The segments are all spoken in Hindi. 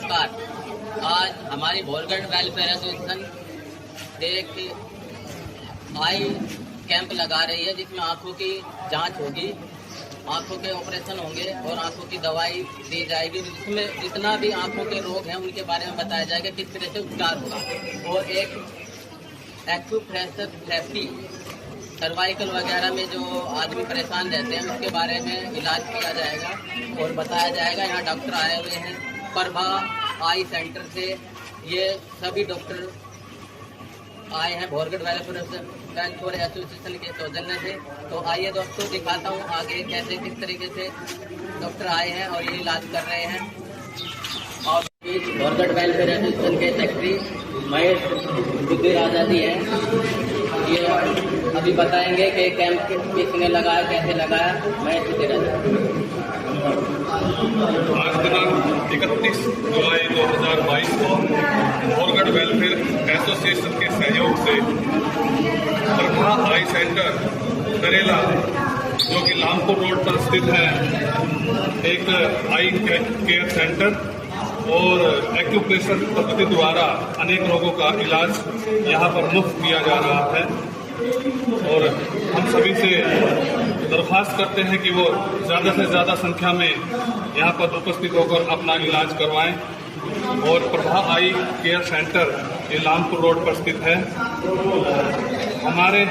नमस्कार। आज हमारी भोरगढ़ वेलफेयर एसोसिएशन एक आई कैंप लगा रही है, जिसमें आंखों की जांच होगी, आंखों के ऑपरेशन होंगे और आंखों की दवाई दी जाएगी। जिसमें जितना भी आंखों के रोग हैं उनके बारे में बताया जाएगा, किस तरह से उपचार होगा। और एक एक्यूप्रेशर थेरेपी, सर्वाइकल वगैरह में जो आदमी परेशान रहते हैं उसके बारे में इलाज किया जाएगा और बताया जाएगा। यहाँ डॉक्टर आए हुए हैं प्रभा आई सेंटर से। ये सभी डॉक्टर आए हैं भोरगढ़ वेलफेयर एसोसिएशन के सौजन्य से। तो आइए दोस्तों, दिखाता हूँ आगे कैसे किस तरीके से डॉक्टर आए हैं और ये इलाज कर रहे हैं। और भोरगढ़ वेलफेयर एसोसिएशन के सेक्रेटरी महेश बुद्धि आजादी है, ये अभी बताएंगे कि कैंप किसने लगाया, कैसे लगाया। महेश बुद्धि आजादी। आज दिनांक 31 जुलाई 2022 को भोरगढ़ वेलफेयर एसोसिएशन के सहयोग से प्रभा आई सेंटर करेला, जो कि लामपुर रोड पर स्थित है, एक आई केयर सेंटर और एक्यूप्रेशर पद्धति द्वारा अनेक रोगों का इलाज यहाँ पर मुफ्त किया जा रहा है। और हम सभी से दरख्वास्त करते हैं कि वो ज़्यादा से ज़्यादा संख्या में यहाँ पर उपस्थित होकर अपना इलाज करवाएं। और प्रभा आई केयर सेंटर ये लामपुर रोड पर स्थित है। हमारे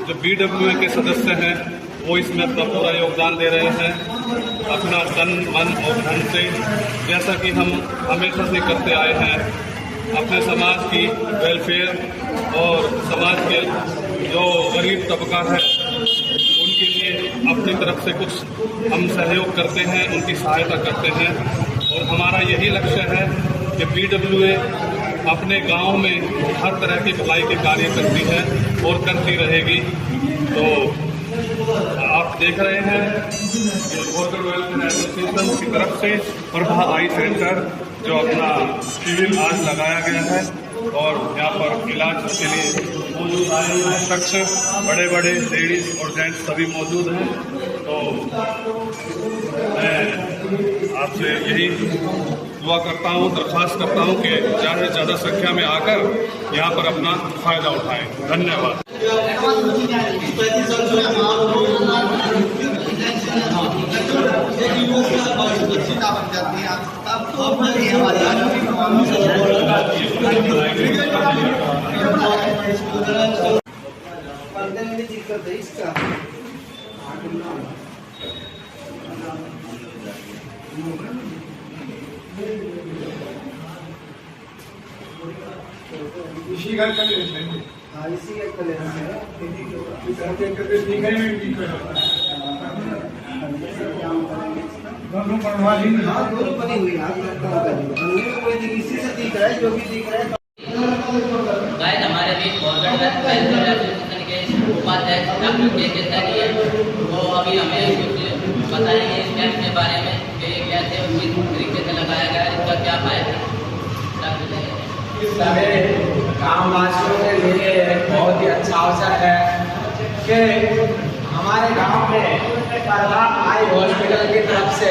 जो BWA के सदस्य हैं वो इसमें अपना पूरा योगदान दे रहे हैं, अपना तन मन और धन से, जैसा कि हम हमेशा से करते आए हैं। अपने समाज की वेलफेयर और समाज के जो गरीब तबका है उनके लिए अपनी तरफ से कुछ हम सहयोग करते हैं, उनकी सहायता करते हैं। और हमारा यही लक्ष्य है कि BWA अपने गांव में हर तरह की भलाई के कार्य करती है और करती रहेगी। तो आप देख रहे हैं भोरगढ़ वेलफेयर एसोसिएशन की तरफ से प्रभा आई सेंटर जो अपना शिविर आज लगाया गया है और यहाँ पर इलाज के लिए मौजूद आए हुए शख्स, बड़े बड़े लेडीज और जेंट्स सभी मौजूद हैं। तो मैं आपसे यही दुआ करता हूँ, दरख्वास्त करता हूँ कि ज़्यादा से ज़्यादा संख्या में आकर यहाँ पर अपना फायदा उठाएं। धन्यवाद। इसी का कलेक्शन है। हाँ, इसी का कलेक्शन है। दोनों बनवा ली ना, दोनों बनी हुई है। इसी से दिख रहा है, जो भी दिख रहा है। गाइस, हमारे बीच भोरगढ़ वेलफेयर एसोसिएशन के उपाध्यक्ष डॉक्टर के सैनी है, वो अभी हमें कुछ बताएंगे इस कैंप के बारे में कि कैसे और किस तरीके से लगाया गया, इसका क्या फायदा। सारे गाँव वासियों के लिए बहुत ही अच्छा अवसर है कि हमारे गांव में प्रभा आई हॉस्पिटल की तरफ से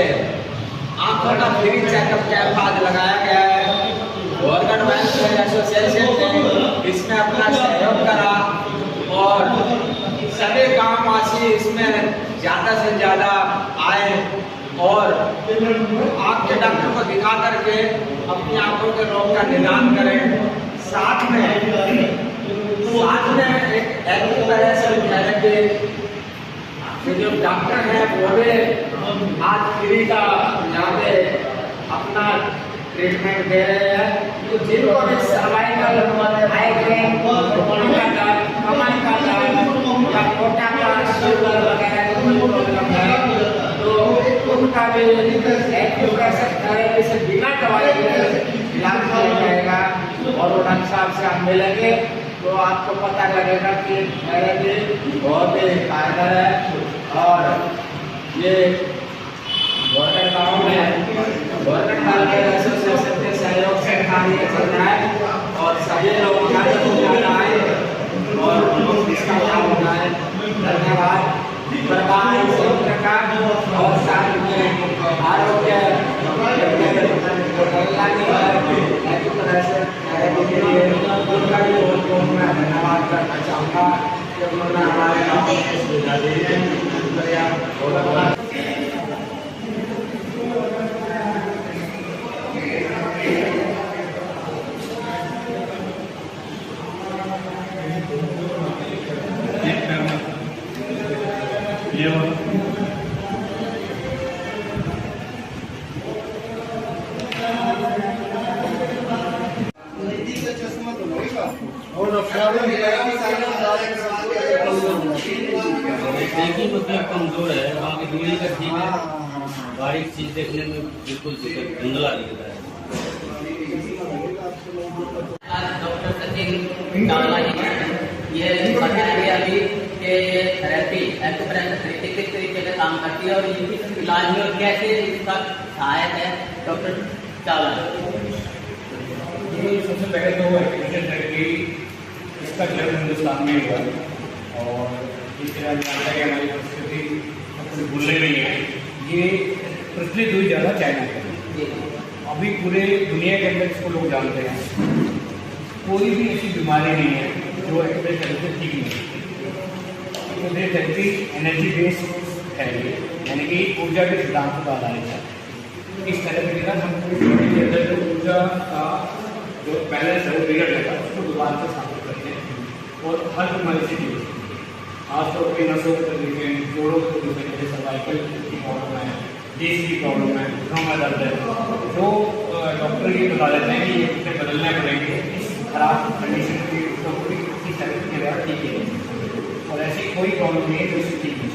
आंखों का फ्री चेकअप कैंप आज लगाया गया है। भोरगढ़ वेलफेयर एसोसिएशन ने इसमें अपना सहयोग करा और सभी गाँव वासी इसमें ज़्यादा से ज़्यादा आए और आँख के डॉक्टर को दिखा करके अपनी आंखों के रोग का निदान करें। साथ में एक एक्यूप्रेशर थेरेपी के जो डॉक्टर हैं वो भी आज फ्री का यहाँ पे अपना ट्रीटमेंट दे रहे हैं। तो जिनको भी सर्वाइकल माइग्रेन, कमर का दर्द या कोटा का शुगर वगैरह प्रॉब्लम है तो उनका भी एक्यूप्रेशर थेरेपी से बिना दवाई के इलाज किया जाएगा। और वो डॉक्टर साहब से आप मिलेंगे तो आपको पता लगेगा कि थेरेपी बहुत ही कारगर है। और ये भोरगढ़ गाँव में भोरगढ़ वेलफेयर एसोसिएशन के सहयोग से कार्य चल रहा है और सभी लोग ज़्यादा से ज़्यादा आए और इसका लाभ उठाए। धन्यवाद। प्रभा आई सेंटर का और साथ में आरोग्य कल्याणी है एक्यूप्रेशर थेरेपी के लिए उनका भी बहुत बहुत मैं धन्यवाद करना चाहूँगा कि उन्होंने हमारे गाँव को सुविधा दी है। शुक्रिया, बहुत बहुत। ये चश्मा तो लगेगा और प्रॉब्लम ये है कि देखिए मतलब कमजोर है, बाकी दूरी का ठीक है, बारीक चीज देखने में बिल्कुल धुंधला दिखता है। आज डॉक्टर सचिन चावला जी ने ये बताया गया अभी कि ये थेरेपी एक्यूप्रेशर थेरेपी किस तरीके से काम करती है और इस इलाज में और कैसे इसका सहायक है डॉक्टर चावला। ये सबसे पहले तो एक्यूप्रेशर थेरेपी इसका जन्म हिंदुस्तान में हुआ और जिस तरह जानता है हमारी संस्कृति अपनी भूलने नहीं है, ये प्रचलित हुई ज़्यादा चाइना के। अभी पूरे दुनिया के अंदर इसको लोग जानते हैं। कोई भी ऐसी बीमारी नहीं है जो एक्यूप्रेशर से ठीक नहीं है। तो ये थेरेपी एनर्जी बेस्ड है, यानी कि ऊर्जा के सिद्धांत पर आधारित है। इस थेरेपी के साथ हम पूरी बॉडी के अंदर जो ऊर्जा का जो बैलेंस है वो बिगड़ जाता है, उसको दोबारा से स्थापित करते हैं और हर बीमारी से दूर खासतौर पर नसों की तकलीफें, जोड़ों की तकलीफें, जैसे सर्वाइकल की प्रॉब्लम है, डिस्क की प्रॉब्लम है, घुटनों में दर्द है, तो डॉक्टर ये बता देते हैं कि ये उसे बदलने पड़ेंगे इस खराब कंडीशन की उसको पूरी इसी थेरेपी के द्वारा ठीक है। और ऐसी कोई प्रॉब्लम नहीं है जो इससे ठीक नहीं।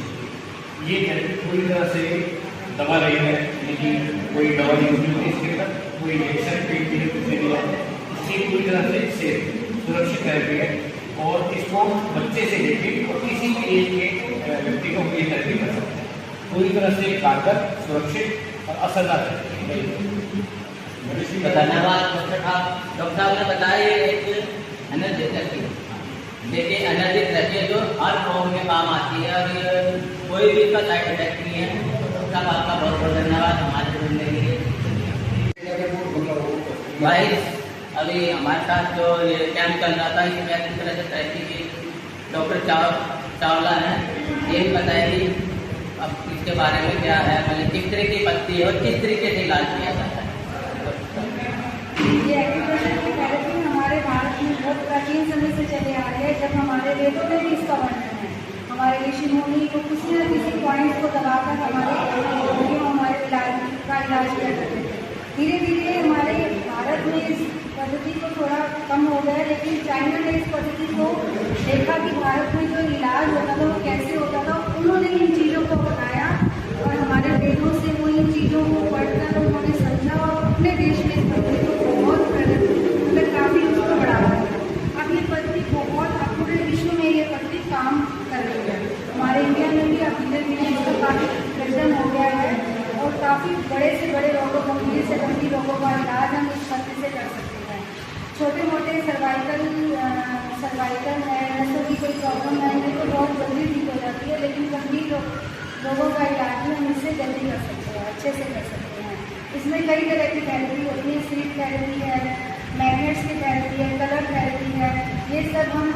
ये थेरेपी पूरी तरह से दवा रही है, लेकिन कोई दवा यूज नहीं होती इसके अंदर, कोई इंजेक्शन पेट के लिए कुछ नहीं है। इसकी पूरी तरह से सेफ सुरक्षित थेरेपी है और इसको बच्चे से लेकर और किसी भी एज के व्यक्ति को ये थेरेपी कर सकते हैं। पूरी तरह से कारगर, सुरक्षित और असरदार है। धन्यवाद डॉक्टर साहब। डॉक्टर साहब ने बताया ये एक एनर्जी थेरेपी, देखिए एनर्जी थेरेपी जो हर फॉर्म में काम आती है और ये कोई भी इसका साइड इफेक्ट नहीं है। डॉक्टर साहब आपका बहुत बहुत धन्यवाद हमारे जुड़ने के लिए। भाई अभी हमारे साथ जो ये कैंप चल रहा था इसमें किस तरह से थेरेपी की डॉक्टर चावला ने ये भी बताया कि अब इसके बारे में क्या है, मतलब किस तरह की पत्ती है और किस तरीके से इलाज किया जाता है। ये एक्यूप्रेशर की थेरेपी हमारे भारत में बहुत प्राचीन समय से चले आ रही है। जब हमारे वेदों में भी इसका वर्णन है, हमारे ऋषि मुनि को किसी न किसी पॉइंट को दबाकर हमारे इलाज किया करते थे। धीरे धीरे हमारे भारत में इस पद्धति को थोड़ा कम हो गया, लेकिन चाइना ने इस पद्धति को देखा कि भारत में जो इलाज होता था वो कैसे होता था। उन्होंने इन चीज़ों को अपनाया और हमारे वेदों से वो इन चीज़ों को पढ़कर उन्होंने समझा और अपने देश में इस पद्धति को बहुत मतलब काफ़ी उसको बढ़ावा दिया। अब ये पद्धति बहुत पूरे विश्व में ये पद्धति काम कर रही है। हमारे इंडिया में भी अब धीरे धीरे इसका काफ़ी प्रचलन हो गया है और काफ़ी बड़े से बड़े रोगों, गंभीर से गंभीर रोगों का इलाज हम इस पद्धति से कर सकते हैं। छोटे मोटे सर्वाइकल है, नसों की कोई प्रॉब्लम है, ये तो बहुत जल्दी ठीक हो जाती है, लेकिन गंभीर रोगों का इलाज भी हम इससे जल्दी कर सकते हैं, अच्छे से कर सकते हैं। इसमें कई तरह की थेरेपी होती है, स्लीप थेरेपी है, मैग्नेट्स की थेरेपी है, कलर थेरेपी है। ये सब हम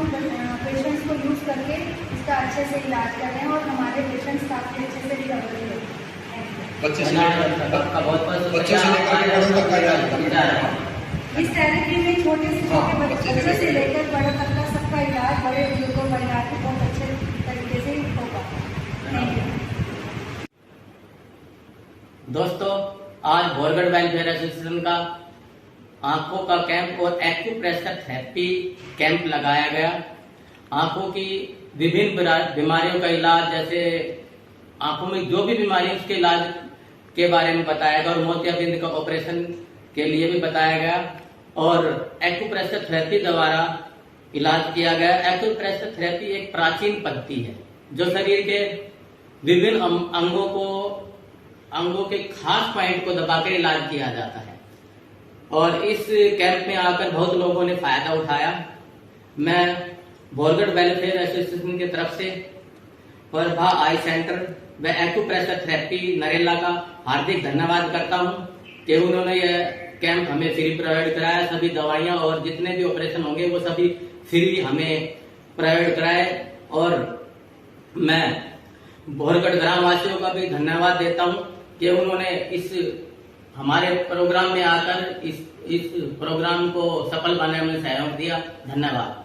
पेशेंट्स को यूज़ करके इसका अच्छे से इलाज कर रहे हैं और हमारे पेशेंट्स काफ़ी अच्छे से रिकवरी होते हैं। बच्चे से लेकर बड़ों तक का इलाज। इस थेरेपी में छोटे से छोटे बच्चे से लेकर बड़े तक का सबका इलाज, बड़े बुजुर्गों का इलाज बहुत अच्छे तरीके से होगा। Thank you. दोस्तों, आज बोरगढ़ वेलफेयर एसोसिएशन का आंखों का कैंप और एक्यूप्रेशर थेरेपी कैंप लगाया गया। आंखों की विभिन्न बीमारियों का इलाज, जैसे आंखों में जो भी बीमारी है उसके इलाज के बारे में बताया गया और मोतियाबिंद का ऑपरेशन के लिए भी बताया गया और एक्यूप्रेशर थेरेपी द्वारा इलाज किया गया। एक्यूप्रेशर थेरेपी एक प्राचीन पद्धति है जो शरीर के विभिन्न अंगों के खास पॉइंट को दबाकर इलाज किया जाता है और इस कैंप में आकर बहुत लोगों ने फायदा उठाया। मैं बोरगढ़ वेलफेयर एसोसिएशन की तरफ से प्रभा आई सेंटर व एक्यूप्रेशर थेरेपी नरेला का हार्दिक धन्यवाद करता हूं कि उन्होंने यह कैंप हमें फ्री प्रोवाइड कराया, सभी दवाइयां और जितने भी ऑपरेशन होंगे वो सभी फ्री हमें प्रोवाइड कराए। और मैं भोरगढ़ ग्राम वासियों का भी धन्यवाद देता हूं कि उन्होंने इस हमारे प्रोग्राम में आकर इस प्रोग्राम को सफल बनाने में सहयोग दिया। धन्यवाद।